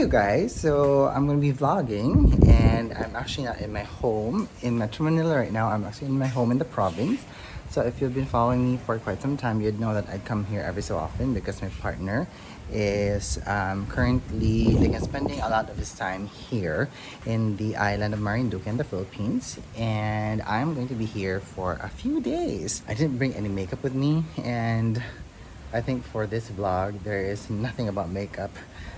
you guys. So I'm gonna be vlogging, and I'm actually not in my home in Metro Manila right now. I'm actually in my home in the province. So if you've been following me for quite some time, you'd know that I come here every so often because my partner is currently spending a lot of his time here in the island of Marinduque in the Philippines, and I'm going to be here for a few days. I didn't bring any makeup with me, and I think for this vlog there is nothing about makeup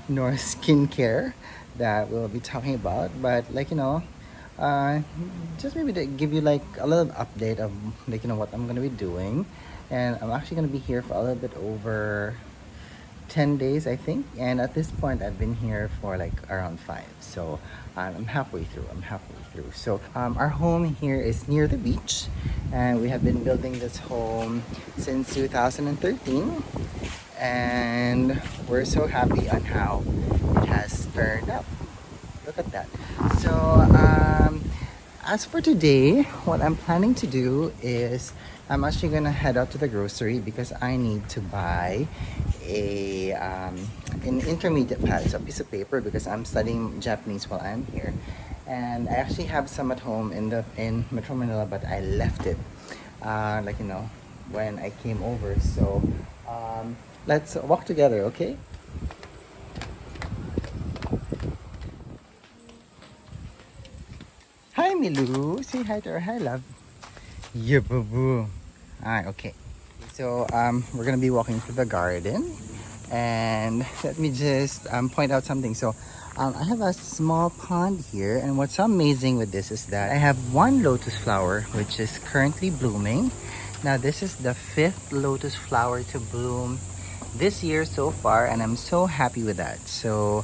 nor skincare that we'll be talking about, but just maybe to give you like a little update of what I'm gonna be doing. And I'm actually gonna be here for a little bit over 10 days, I think, and at this point I've been here for like around 5, so I'm halfway through. So our home here is near the beach, and we have been building this home since 2013, and we're so happy on how it has turned out. Look at that. So as for today, what I'm planning to do is I'm actually gonna head out to the grocery because I need to buy an intermediate pad, so a piece of paper, because I'm studying Japanese while I'm here, and I actually have some at home in Metro Manila, but I left it when I came over. So let's walk together, okay? Hi Milu, say hi to her. Hi love. Yeah, boo boo. Alright, okay. So we're gonna be walking through the garden, and let me just point out something. So I have a small pond here, and what's amazing with this is that I have one lotus flower which is currently blooming. Now this is the 5th lotus flower to bloom this year so far, and I'm so happy with that. So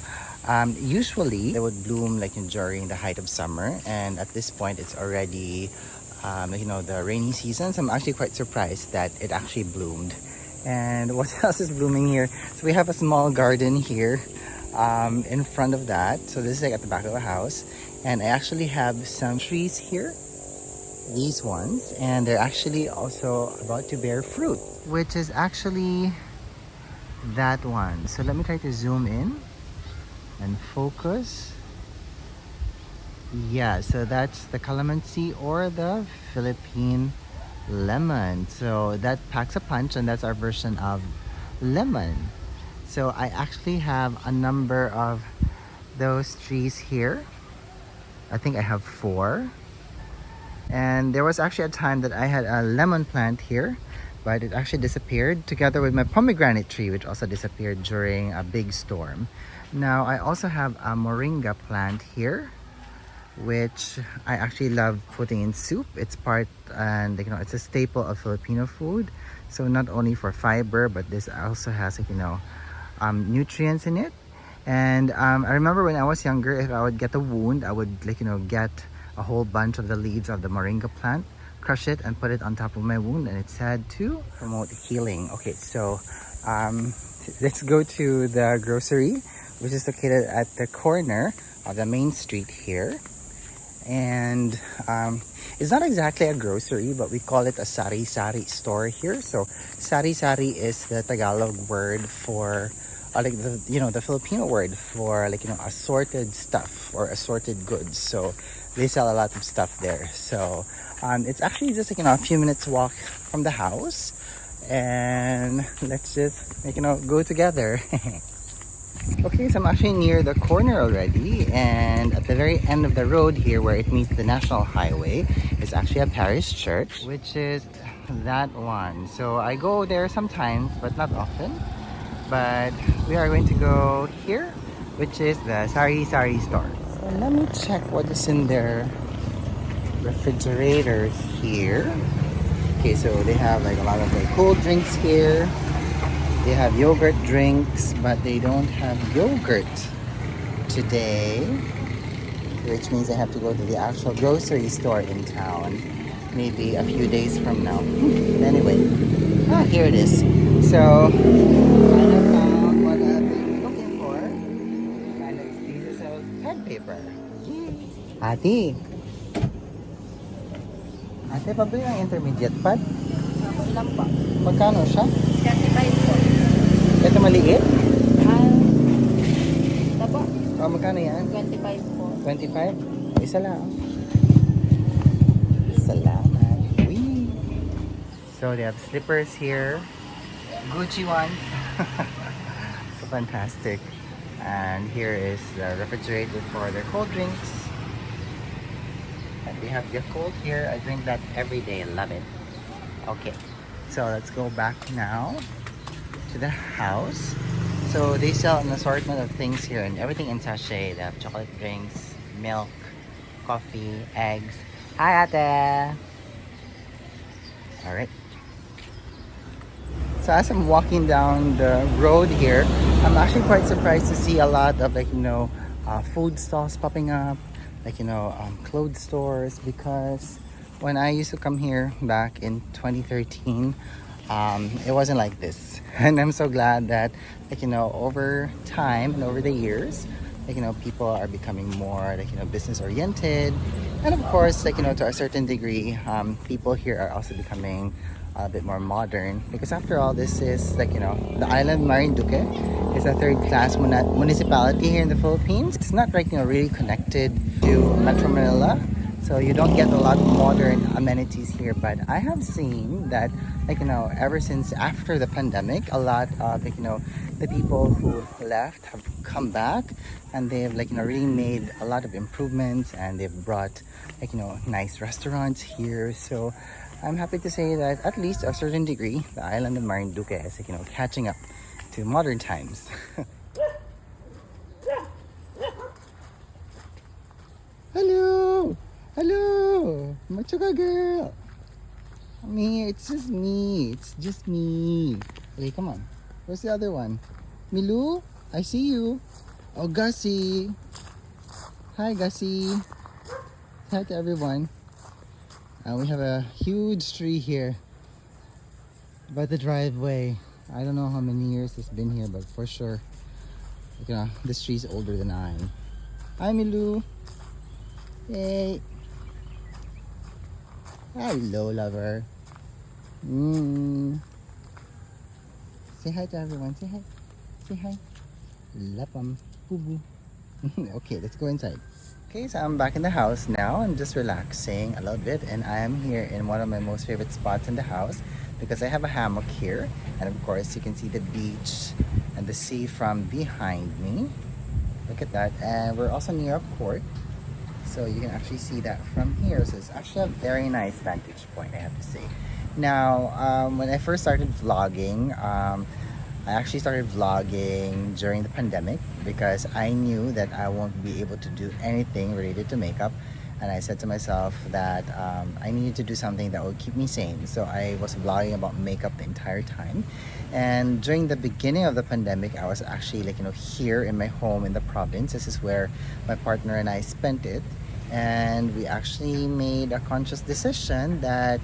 usually they would bloom during the height of summer, and at this point it's already the rainy season, so I'm actually quite surprised that it actually bloomed. And what else is blooming here? So we have a small garden here in front of that. So this is like at the back of the house, and I actually have some trees here, these ones, and they're actually also about to bear fruit, which is actually that one. So let me try to zoom in and focus. Yeah, so that's the calamansi, or the Philippine lemon. So that packs a punch, and that's our version of lemon. So I actually have a number of those trees here. I think I have 4. And there was actually a time that I had a lemon plant here, but it actually disappeared together with my pomegranate tree, which also disappeared during a big storm. Now I also have a moringa plant here, which I actually love putting in soup. It's part, and it's a staple of Filipino food. So not only for fiber, but this also has nutrients in it. And I remember when I was younger, if I would get a wound, I would get a whole bunch of the leaves of the moringa plant, crush it, and put it on top of my wound, and it said to promote healing. Okay, so let's go to the grocery, which is located at the corner of the main street here. And it's not exactly a grocery, but we call it a sari-sari store here. So sari-sari is the Tagalog word for the Filipino word for assorted stuff or assorted goods. So they sell a lot of stuff there. So it's actually just a few minutes walk from the house, and let's just go together. Okay, so I'm actually near the corner already, and at the very end of the road here where it meets the national highway is actually a parish church, which is that one. So I go there sometimes, but not often. But we are going to go here, which is the sari-sari store. So let me check what is in their refrigerators here. Okay, so they have a lot of cold drinks here. They have yogurt drinks, but they don't have yogurt today, which means I have to go to the actual grocery store in town maybe a few days from now. But anyway, here it is. So I have found what I've been looking for, and it's pieces of pad paper. Ate, pabili ng intermediate pad? Ilan pa? Magkano siya? 35 po. Ito maliit? Taba. magkano yan? 25 po. 25? Isa lang. Salamat. Wee. So they have slippers here. Gucci ones. So fantastic. And here is the refrigerator for their cold drinks. And we have Yakult here. I drink that every day. Love it. Okay. So let's go back now to the house. So they sell an assortment of things here and everything in sachet. They have chocolate drinks, milk, coffee, eggs. Hi, ate! Alright. So as I'm walking down the road here, I'm actually quite surprised to see a lot of food stalls popping up, clothes stores, because when I used to come here back in 2013, it wasn't like this. And I'm so glad that over time and over the years, people are becoming more business oriented, and of course to a certain degree, people here are also becoming a bit more modern, because after all, this is the island Marinduque is a third-class municipality here in the Philippines. It's not really connected to Metro Manila, so you don't get a lot of modern amenities here. But I have seen that ever since after the pandemic, a lot of the people who left have come back, and they've really made a lot of improvements, and they've brought nice restaurants here. So I'm happy to say that at least to a certain degree, the island of Marinduque is catching up to modern times. Hello! Hello! Machuka girl! Me, it's just me. It's just me. Okay, come on. Where's the other one? Milu? I see you. Oh, Gussie. Hi, Gussie. Hi to everyone. We have a huge tree here by the driveway. I don't know how many years it's been here, but for sure, this tree is older than I am. Hi, Milu. Hey. Hello, lover. Say hi to everyone. Say hi. Say hi. Lapam. Boo boo. Okay, let's go inside. Okay, so I'm back in the house now and just relaxing a little bit, and I am here in one of my most favorite spots in the house because I have a hammock here, and of course you can see the beach and the sea from behind me. Look at that. And we're also near a court, so you can actually see that from here. So it's actually a very nice vantage point, I have to say. Now when I first started vlogging, I actually started vlogging during the pandemic because I knew that I won't be able to do anything related to makeup, and I said to myself that I needed to do something that would keep me sane. So I was vlogging about makeup the entire time. And during the beginning of the pandemic, I was actually here in my home in the province. This is where my partner and I spent it, and we actually made a conscious decision that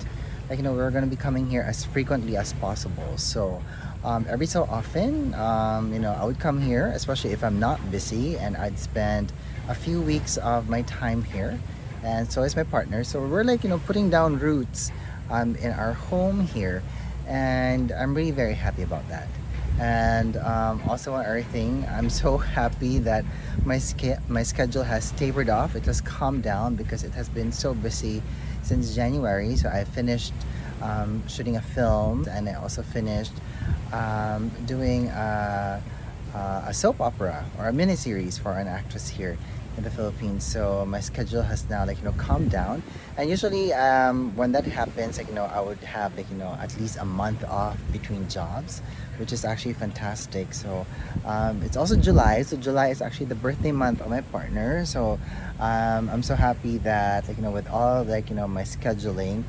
we're going to be coming here as frequently as possible. So every so often, I would come here, especially if I'm not busy, and I'd spend a few weeks of my time here. And so is my partner. So we're putting down roots in our home here, and I'm really very happy about that. And also one other thing, I'm so happy that my schedule has tapered off. It has calmed down because it has been so busy since January. So I finished shooting a film, and I also finished doing a soap opera or a mini-series for an actress here in the Philippines. So my schedule has now calmed down, and usually when that happens, I would have at least a month off between jobs, which is actually fantastic. So it's also July, so July is actually the birthday month of my partner. So I'm so happy that with all my scheduling,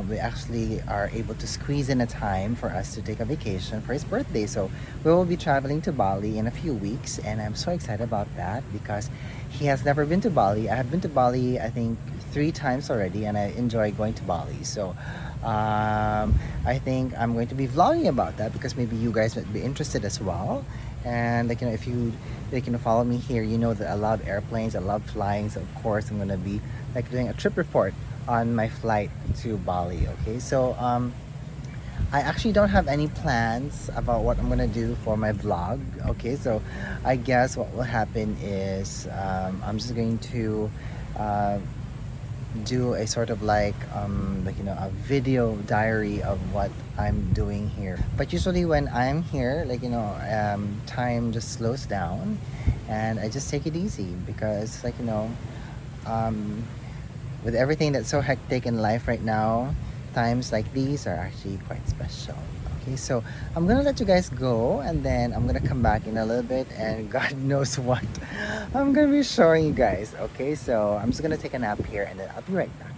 we actually are able to squeeze in a time for us to take a vacation for his birthday. So we will be traveling to Bali in a few weeks, and I'm so excited about that because he has never been to Bali. I have been to Bali, I think 3 times already, and I enjoy going to Bali. So I think I'm going to be vlogging about that because maybe you guys might be interested as well. And if you follow me here, you know that I love airplanes, I love flying. So of course I'm going to be doing a trip report on my flight to Bali. Okay, so I actually don't have any plans about what I'm gonna do for my vlog. Okay, so I guess what will happen is I'm just going to uh, do a sort of like you know, a video diary of what I'm doing here. But usually when I'm here, like, you know, time just slows down and I just take it easy because, like, you know, um, with everything that's so hectic in life right now, times like these are actually quite special. Okay, so I'm gonna let you guys go and then I'm gonna come back in a little bit and God knows what I'm gonna be showing you guys. Okay, so I'm just gonna take a nap here and then I'll be right back.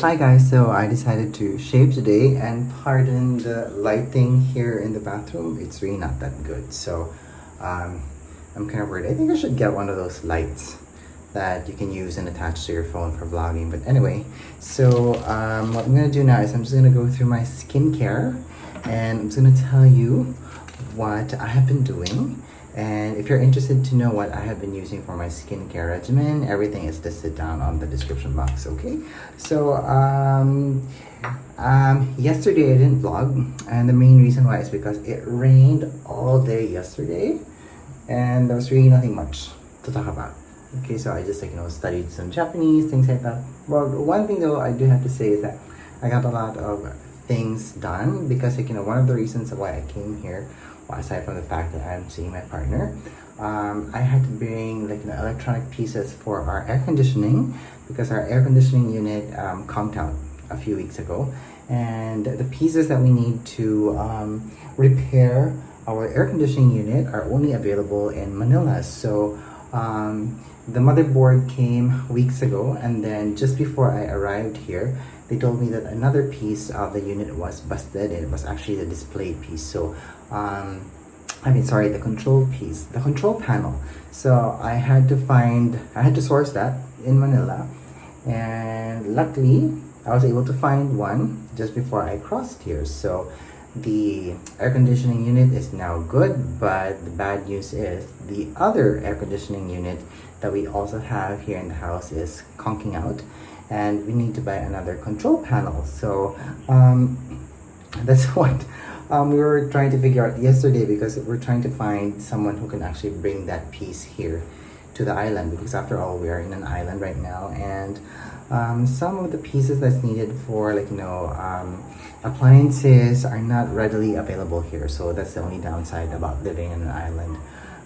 Hi guys, so I decided to shave today and pardon the lighting here in the bathroom. It's really not that good, so I'm kind of worried. I think I should get one of those lights that you can use and attach to your phone for vlogging. But anyway, so what I'm gonna do now is I'm just gonna go through my skincare and I'm just gonna tell you what I have been doing. And if you're interested to know what I have been using for my skincare regimen, everything is listed down on the description box, okay? So, yesterday I didn't vlog, and the main reason why is because it rained all day yesterday, and there was really nothing much to talk about. Okay, so I just, like, you know, studied some Japanese, things like that. Well, one thing though I do have to say is that I got a lot of things done because, like, you know, one of the reasons why I came here, aside from the fact that I'm seeing my partner, I had to bring, like, you know, electronic pieces for our air conditioning because our air conditioning unit conked out a few weeks ago, and the pieces that we need to repair our air conditioning unit are only available in Manila. So the motherboard came weeks ago, and then just before I arrived here, they told me that another piece of the unit was busted, and it was actually the display piece. So the control piece, the control panel. So I had to source that in Manila, and luckily I was able to find one just before I crossed here. So the air conditioning unit is now good, but the bad news is the other air conditioning unit that we also have here in the house is conking out, and we need to buy another control panel. So that's what we were trying to figure out yesterday, because we're trying to find someone who can actually bring that piece here to the island, because after all, we are in an island right now, and some of the pieces that's needed for, like, you know, appliances are not readily available here. So that's the only downside about living in an island.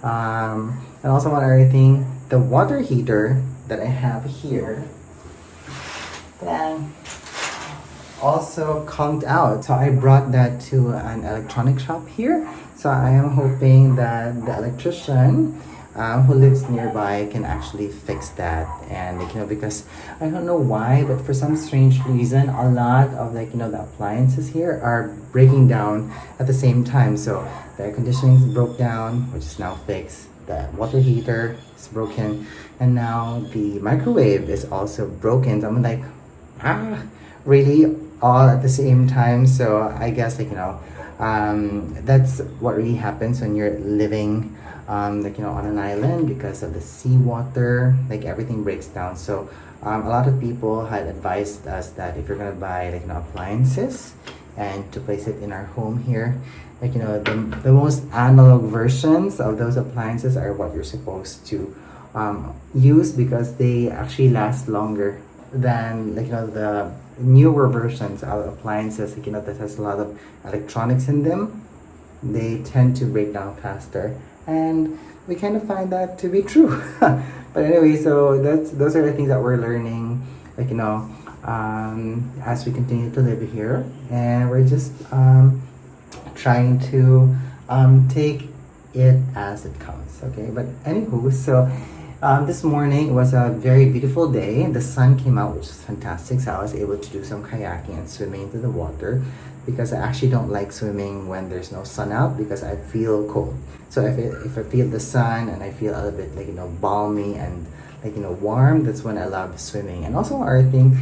And also one other thing, the water heater that I have here also conked out, so I brought that to an electronic shop here. So I am hoping that the electrician who lives nearby can actually fix that. And, like, you know, because I don't know why, but for some strange reason, a lot of, like, you know, the appliances here are breaking down at the same time. So the air conditioning broke down, which is now fixed. The water heater is broken, and now the microwave is also broken. So I'm like, really, all at the same time? So I guess, like, you know, that's what really happens when you're living like, you know, on an island because of the seawater, like everything breaks down. So a lot of people had advised us that if you're gonna buy, like, you know, appliances and to place it in our home here, like, you know, the most analog versions of those appliances are what you're supposed to use, because they actually last longer than, like, you know, the newer versions of appliances, like, you know, that has a lot of electronics in them. They tend to break down faster, and we kind of find that to be true. But anyway, so those are the things that we're learning, like, you know, as we continue to live here, and we're just trying to take it as it comes. Okay, but anywho, so this morning was a very beautiful day. The sun came out, which is fantastic, so I was able to do some kayaking and swimming into the water, because I actually don't like swimming when there's no sun out, because I feel cold. So if I feel the sun and I feel a little bit, like, you know, balmy and, like, you know, warm, that's when I love swimming. And also our thing,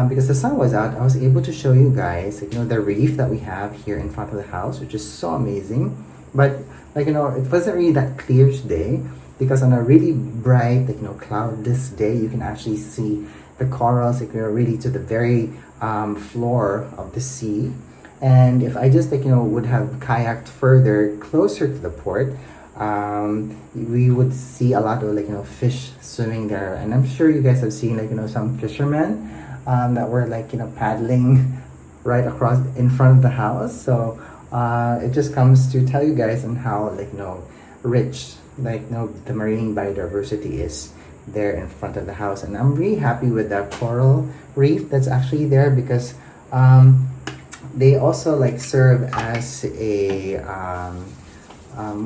because the sun was out, I was able to show you guys, like, you know, the reef that we have here in front of the house, which is so amazing. But, like, you know, it wasn't really that clear today, because on a really bright, like, you know, cloudless day, you can actually see the corals, like, you know, really to the very floor of the sea. And if I just, like, you know, would have kayaked further closer to the port, we would see a lot of, like, you know, fish swimming there. And I'm sure you guys have seen, like, you know, some fishermen that were, like, you know, paddling right across in front of the house. So it just comes to tell you guys on how, like, you know, rich, like, you know, the marine biodiversity is there in front of the house. And I'm really happy with that coral reef that's actually there, because they also, like, serve as a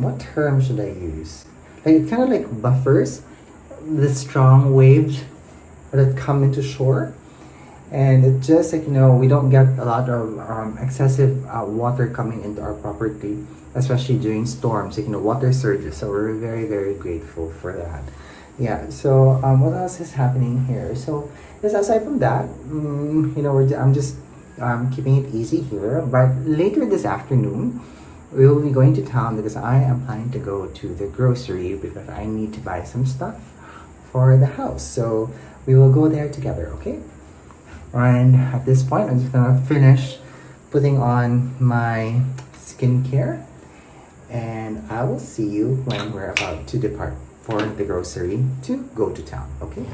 what term should I use? Like, it kind of like buffers the strong waves that come into shore, and it just, like, you know, we don't get a lot of excessive water coming into our property, especially during storms, like, you know, water surges. So we're very, very grateful for that. Yeah. So what else is happening here? So just aside from that, you know, I'm just keeping it easy here. But later this afternoon, we will be going to town, because I am planning to go to the grocery, because I need to buy some stuff for the house. So we will go there together, okay? And at this point, I'm just gonna finish putting on my skincare, and I will see you when we're about to depart for the grocery to go to town, okay?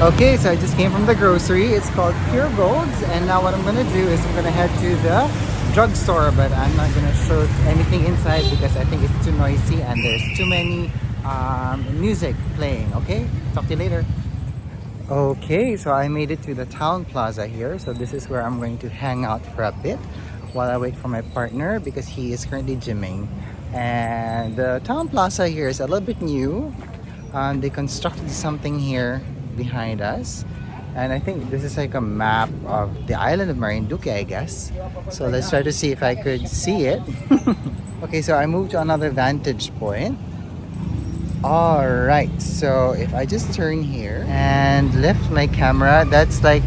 Okay, so I just came from the grocery. It's called Pure Golds, and now what I'm gonna do is I'm gonna head to the drugstore, but I'm not gonna show anything inside because I think it's too noisy and there's too many music playing. Okay, talk to you later. Okay, so I made it to the town plaza here. So this is where I'm going to hang out for a bit while I wait for my partner, because he is currently gymming. And the town plaza here is a little bit new. They constructed something here behind us, and I think this is like a map of the island of Marinduque, I guess. So let's try to see if I could see it. Okay, so I moved to another vantage point. All right, so if I just turn here and lift my camera, that's like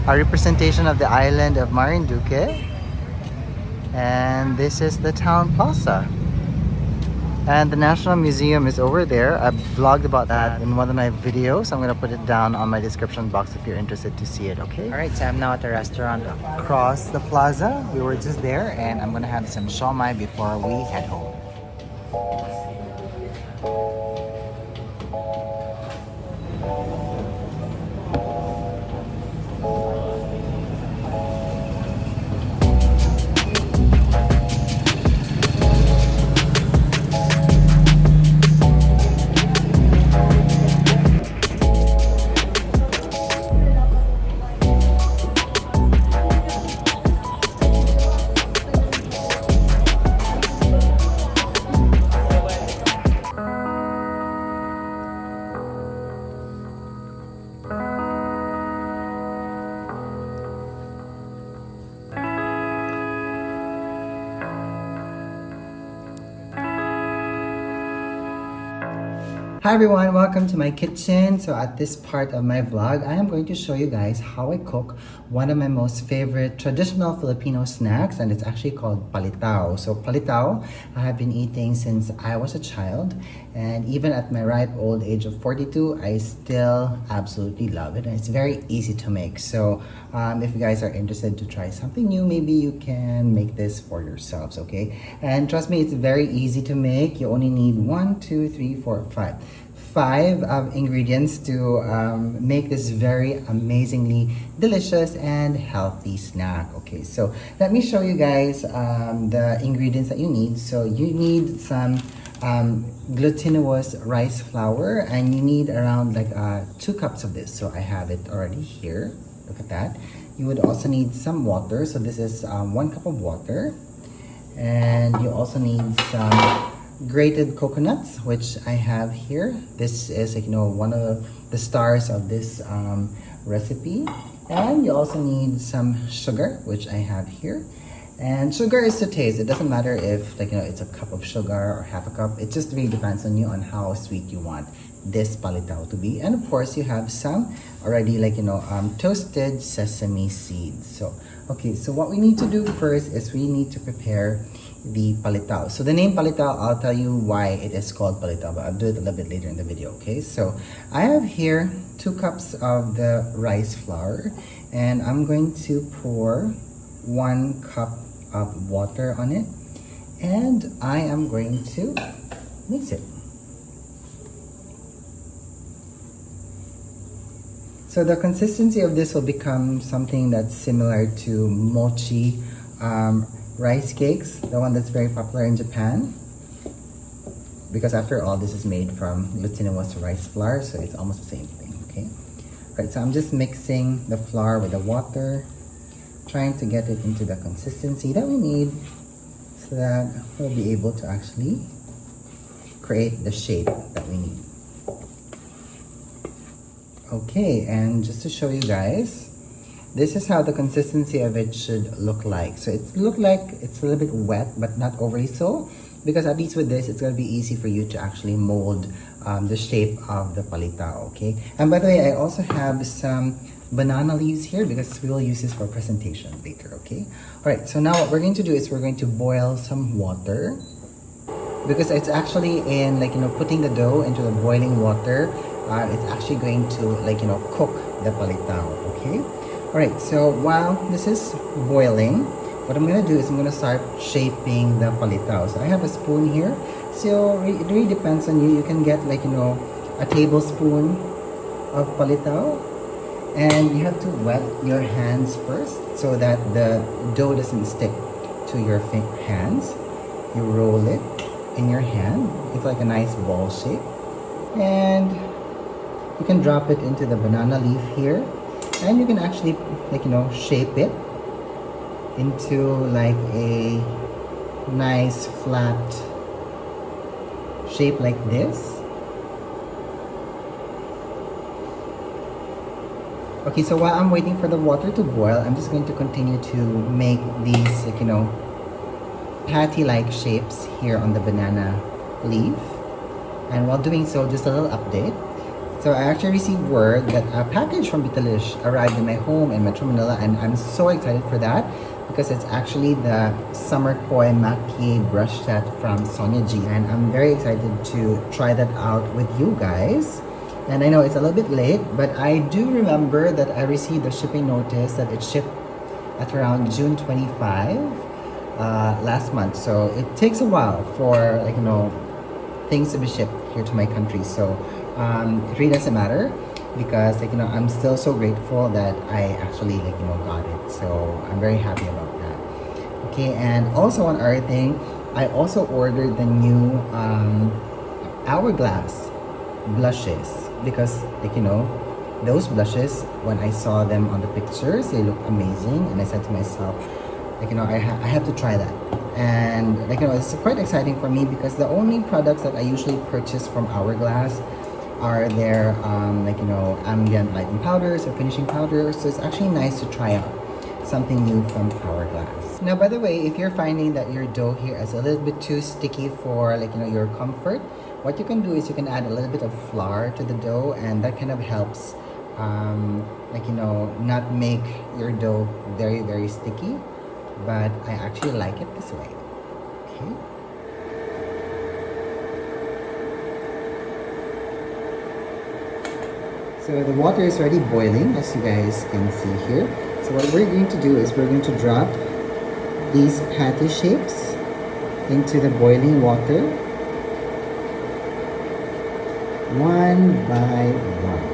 a representation of the island of Marinduque, and this is the town plaza. And the National Museum is over there. I vlogged about that in one of my videos. I'm gonna put it down on my description box if you're interested to see it, okay? All right, so I'm now at a restaurant across the plaza. We were just there, and I'm gonna have some siomai before we head home. Hi everyone, welcome to my kitchen. So at this part of my vlog, I am going to show you guys how I cook one of my most favorite traditional Filipino snacks, and it's actually called palitaw. So palitaw, I have been eating since I was a child, and even at my ripe old age of 42, I still absolutely love it, and it's very easy to make. So if you guys are interested to try something new, maybe you can make this for yourselves, okay? And trust me, it's very easy to make. You only need 5 ingredients to make this very amazingly delicious and healthy snack. Okay, so let me show you guys the ingredients that you need. So you need some glutinous rice flour, and you need around like 2 cups of this. So I have it already here. Look at that. You would also need some water. So this is 1 cup of water, and you also need some grated coconuts, which I have here. This is, like, you know, one of the stars of this recipe. And you also need some sugar, which I have here. And sugar is to taste. It doesn't matter if, like, you know, it's a cup of sugar or half a cup. It just really depends on you on how sweet you want this palitaw to be. And of course, you have some already, like, you know, toasted sesame seeds. So okay, so what we need to do first is we need to prepare the palitaw. So the name palitaw, I'll tell you why it is called palitaw, but I'll do it a little bit later in the video. Okay, so I have here 2 cups of the rice flour, and I'm going to pour 1 cup of water on it, and I am going to mix it. So the consistency of this will become something that's similar to mochi rice cakes, the one that's very popular in Japan, because after all, this is made from glutinous rice flour, so it's almost the same thing. Okay, right, so I'm just mixing the flour with the water, trying to get it into the consistency that we need so that we'll be able to actually create the shape that we need. Okay, and just to show you guys, this is how the consistency of it should look like. So it looks like it's a little bit wet, but not overly so, because at least with this, it's going to be easy for you to actually mold the shape of the palitaw, okay? And by the way, I also have some banana leaves here because we will use this for presentation later, okay? All right, so now what we're going to do is we're going to boil some water, because it's actually in, like, you know, putting the dough into the boiling water, it's actually going to, like, you know, cook the palitaw, okay? All right, so while this is boiling, what I'm gonna do is I'm gonna start shaping the palitaw. So I have a spoon here. So it really depends on you. You can get, like, you know, a tablespoon of palitaw, and you have to wet your hands first so that the dough doesn't stick to your hands. You roll it in your hand. It's like a nice ball shape, and you can drop it into the banana leaf here, and you can actually, like, you know, shape it into like a nice flat shape like this. Okay, so while I'm waiting for the water to boil, I'm just going to continue to make these, like, you know, patty-like shapes here on the banana leaf. And while doing so, just a little update. So I actually received word that a package from Vitalish arrived in my home in Metro Manila, and I'm so excited for that because it's actually the Summer Koi Maki brush set from Sonia G, and I'm very excited to try that out with you guys. And I know it's a little bit late, but I do remember that I received a shipping notice that it shipped at around June 25 last month. So it takes a while for, like, you know, things to be shipped here to my country. So it really doesn't matter because, like, you know, I'm still so grateful that I actually, like, you know, got it. So I'm very happy about that. Okay, and also one other thing, I also ordered the new Hourglass blushes because, like, you know, those blushes, when I saw them on the pictures, they look amazing, and I said to myself, like, you know, I have to try that. And, like, you know, it's quite exciting for me because the only products that I usually purchase from Hourglass are their like, you know, ambient lighting powders or finishing powders. So it's actually nice to try out something new from Hourglass. Now, by the way, if you're finding that your dough here is a little bit too sticky for, like, you know, your comfort, what you can do is you can add a little bit of flour to the dough, and that kind of helps like, you know, not make your dough very sticky, but I actually like it this way. Okay. So the water is already boiling, as you guys can see here. So what we're going to do is we're going to drop these patty shapes into the boiling water, one by one.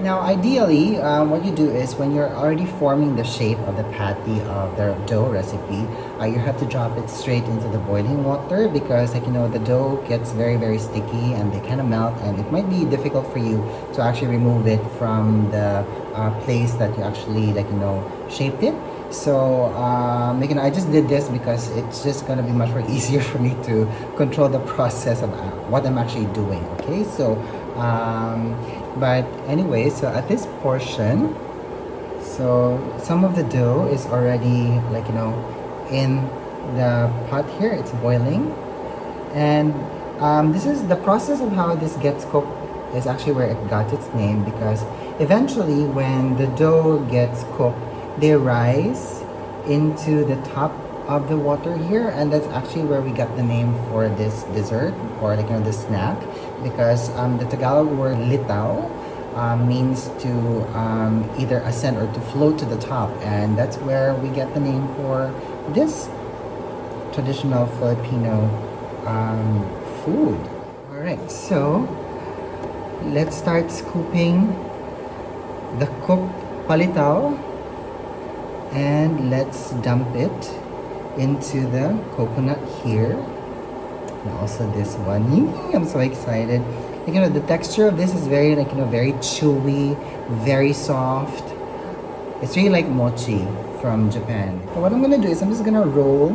Now, ideally, what you do is when you're already forming the shape of the patty of the dough recipe, you have to drop it straight into the boiling water, because, like, you know, the dough gets very sticky and they kind of melt, and it might be difficult for you to actually remove it from the place that you actually, like, you know, shaped it. So you know, I just did this because it's just gonna be much more easier for me to control the process of what I'm actually doing. Okay, so but anyway, so at this portion, so some of the dough is already, like, you know, in the pot here. It's boiling, and this is the process of how this gets cooked is actually where it got its name, because eventually when the dough gets cooked, they rise into the top of the water here, and that's actually where we got the name for this dessert, or, like, you know, this snack, because the Tagalog word litaw means to either ascend or to float to the top, and that's where we get the name for this traditional Filipino food. All right, so let's start scooping the cooked palitaw, and let's dump it into the coconut here, and also this one. I'm so excited. Like, you know, the texture of this is very, like, you know, very chewy, very soft. It's really like mochi from Japan. So what I'm gonna do is I'm just gonna roll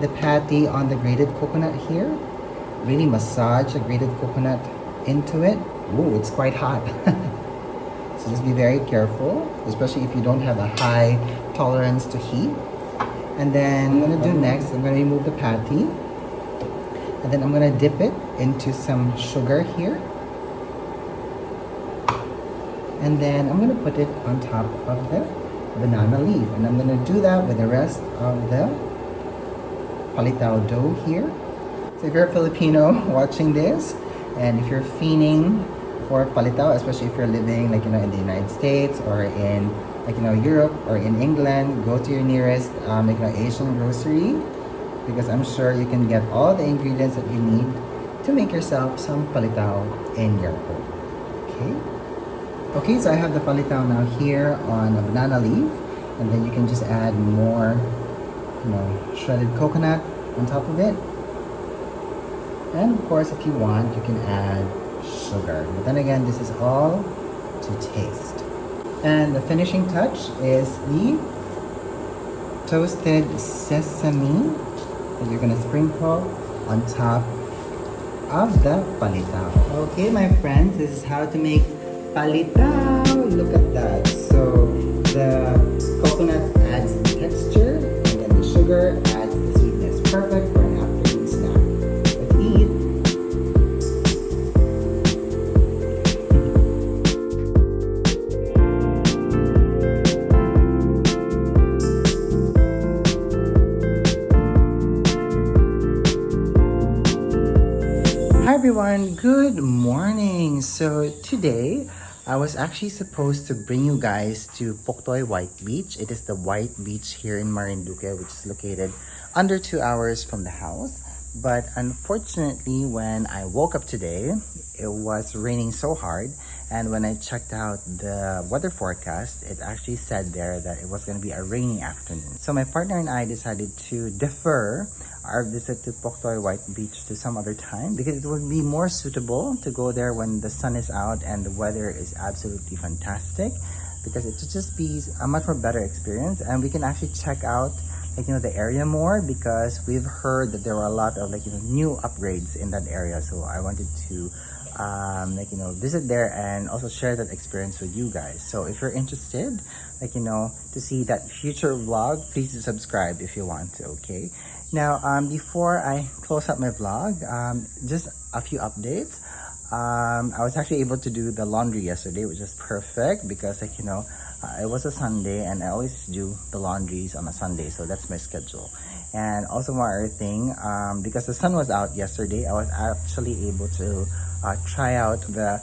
the patty on the grated coconut here. Really massage the grated coconut into it. Ooh, it's quite hot. So just be very careful, especially if you don't have a high tolerance to heat. And then I'm gonna do next, I'm gonna remove the patty, and then I'm gonna dip it into some sugar here. And then I'm gonna put it on top of the banana leaf. And I'm gonna do that with the rest of the palitaw dough here. So if you're a Filipino watching this, and if you're fiending for palitaw, especially if you're living, like, you know, in the United States or in, like, you know, Europe or in England, go to your nearest like, you know, Asian grocery, because I'm sure you can get all the ingredients that you need to make yourself some palitaw in your home. Okay, so I have the palitaw now here on a banana leaf, and then you can just add more, you know, shredded coconut on top of it. And of course, if you want, you can add sugar, but then again, this is all to taste. And the finishing touch is the toasted sesame that you're gonna sprinkle on top of the palitaw. Okay, my friends, this is how to make palitaw. Look at that. So the coconut adds the texture, and then the sugar adds the sweetness. Perfect for an afternoon snack. Let's eat. Hi everyone, good morning. So today I was actually supposed to bring you guys to Poktoy White Beach. It is the white beach here in Marinduque, which is located under 2 hours from the house. But unfortunately, when I woke up today, it was raining so hard, and when I checked out the weather forecast, it actually said there that it was going to be a rainy afternoon. So my partner and I decided to defer our visit to Poktoy White Beach to some other time, because it would be more suitable to go there when the sun is out and the weather is absolutely fantastic, because it would just be a much more better experience, and we can actually check out, like, you know, the area more, because we've heard that there were a lot of, like, you know, new upgrades in that area. So I wanted to visit there and also share that experience with you guys. So if you're interested, to see that future vlog, please do subscribe if you want to. Okay. Now, before I close up my vlog, just a few updates. I was actually able to do the laundry yesterday, which is perfect because it was a Sunday and I always do the laundries on a Sunday, so that's my schedule. And also one other thing, because the sun was out yesterday, I was actually able to try out the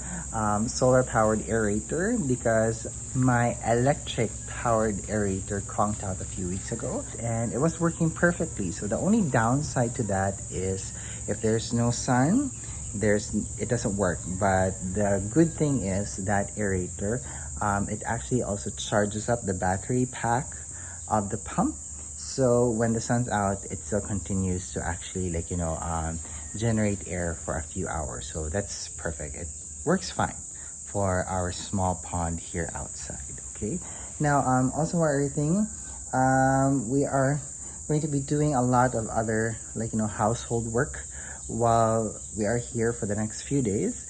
solar powered aerator because my electric powered aerator conked out a few weeks ago and it was working perfectly. So the only downside to that is if there's no sun, it doesn't work. But the good thing is that aerator, it actually also charges up the battery pack of the pump. So when the sun's out, it still continues to actually generate air for a few hours. So that's perfect. It works fine for our small pond here outside. Okay. Now, also one other thing, we are going to be doing a lot of other household work while we are here for the next few days,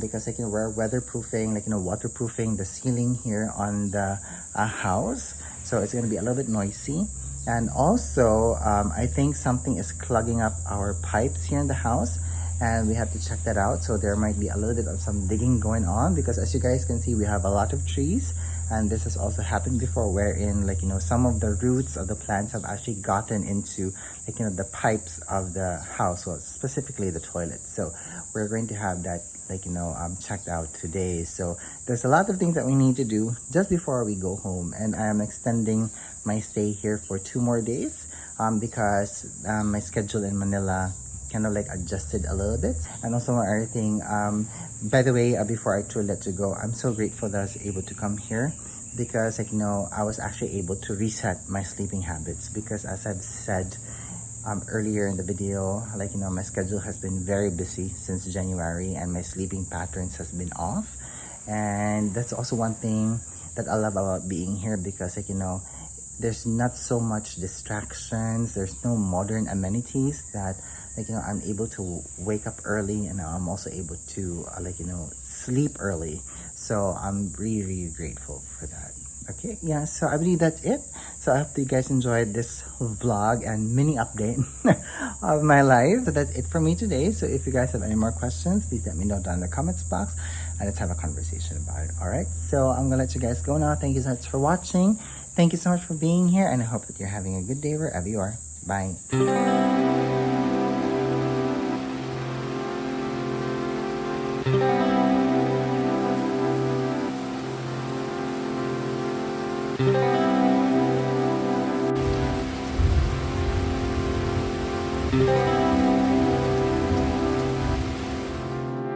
because we're weatherproofing, waterproofing the ceiling here on the house. So it's going to be a little bit noisy. And also, I think something is clogging up our pipes here in the house and we have to check that out. So there might be a little bit of some digging going on because as you guys can see, we have a lot of trees. And this has also happened before wherein some of the roots of the plants have actually gotten into the pipes of the house, well, specifically the toilet. So we're going to have that checked out today. So there's a lot of things that we need to do just before we go home, and I am extending my stay here for 2 more days because my schedule in Manila kind of adjusted a little bit. And also one other thing, by the way, before I truly let you go, I'm so grateful that I was able to come here because I was actually able to reset my sleeping habits because as I've said earlier in the video, my schedule has been very busy since January and my sleeping patterns has been off. And that's also one thing that I love about being here because there's not so much distractions, there's no modern amenities that I'm able to wake up early and I'm also able to sleep early. So I'm really, really grateful for that. Okay, yeah, so I believe that's it. So I hope you guys enjoyed this vlog and mini update of my life. So that's it for me today. So if you guys have any more questions, please let me know down in the comments box and let's have a conversation about it. All right, so I'm gonna let you guys go now. Thank you so much for watching. Thank you so much for being here and I hope that you're having a good day wherever you are. Bye. Thank you.